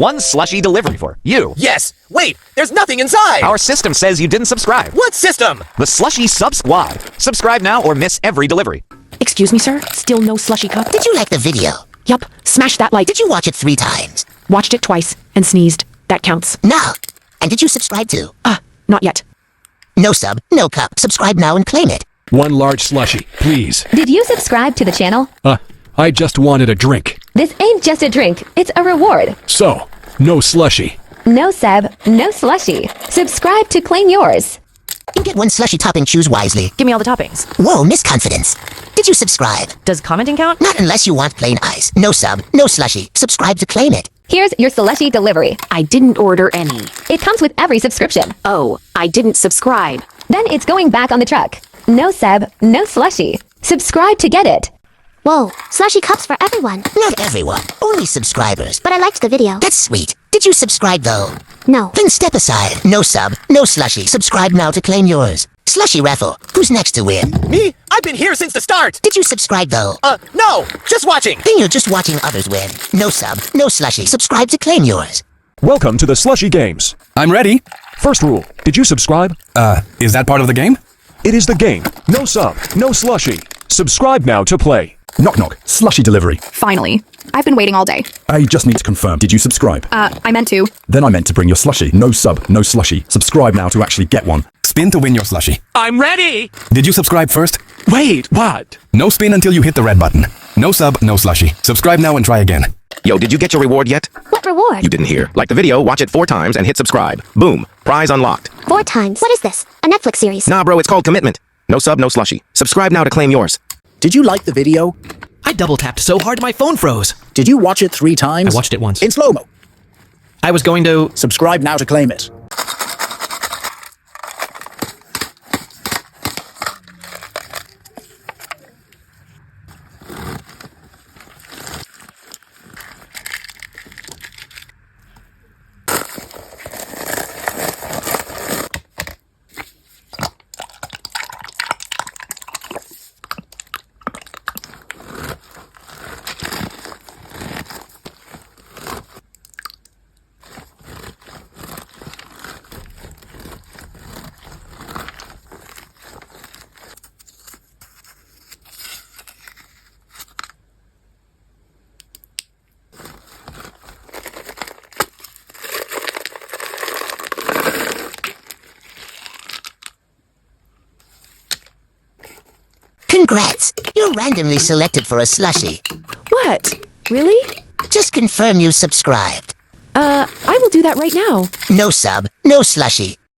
one slushy delivery for you. Yes! Wait! There's nothing inside! Our system says you didn't subscribe. What system? The Slushy Sub Squad. Subscribe now or miss every delivery. Excuse me, sir? Still no slushy cup? Did you like the video? Yup. Smash that like. Did you watch it 3 times? Watched it twice and sneezed. That counts. No. And did you subscribe to? Not yet. No sub, no cup. Subscribe now and claim it. One large slushy, please. Did you subscribe to the channel? I just wanted a drink. This ain't just a drink, it's a reward. So, no slushy. No sub, no slushy. Subscribe to claim yours. You get one slushy topping, choose wisely. Give me all the toppings. Whoa, misconfidence. Did you subscribe? Does commenting count? Not unless you want plain ice. No sub, no slushy. Subscribe to claim it. Here's your slushy delivery. I didn't order any. It comes with every subscription. Oh, I didn't subscribe. Then it's going back on the truck. No sub, no slushy. Subscribe to get it. Whoa, slushy cups for everyone. Not everyone. Only subscribers. But I liked the video. That's sweet. Did you subscribe though? No. Then step aside. No sub, no slushy. Subscribe now to claim yours. Slushy raffle. Who's next to win? Me? I've been here since the start! Did you subscribe though? No! Just watching! Then you're just watching others win. No sub, no slushy. Subscribe to claim yours. Welcome to the Slushy Games. I'm ready. First rule, did you subscribe? Is that part of the game? It is the game. No sub, no slushy. Subscribe now to play. Knock knock. Slushy delivery. Finally. I've been waiting all day. I just need to confirm. Did you subscribe? I meant to. Then I meant to bring your slushy. No sub, no slushy. Subscribe now to actually get one. Spin to win your slushy. I'm ready! Did you subscribe first? Wait, what? No spin until you hit the red button. No sub, no slushy. Subscribe now and try again. Yo, did you get your reward yet? What reward? You didn't hear. Like the video, watch it 4 times and hit subscribe. Boom. Prize unlocked. 4 times. What is this? A Netflix series? Nah, bro, it's called commitment. No sub, no slushy. Subscribe now to claim yours. Did you like the video? I double-tapped so hard my phone froze. Did you watch it 3 times? I watched it once. In slow-mo. I was going to... Subscribe now to claim it. Congrats! You're randomly selected for a slushy. What? Really? Just confirm you subscribed. I will do that right now. No sub, no slushy.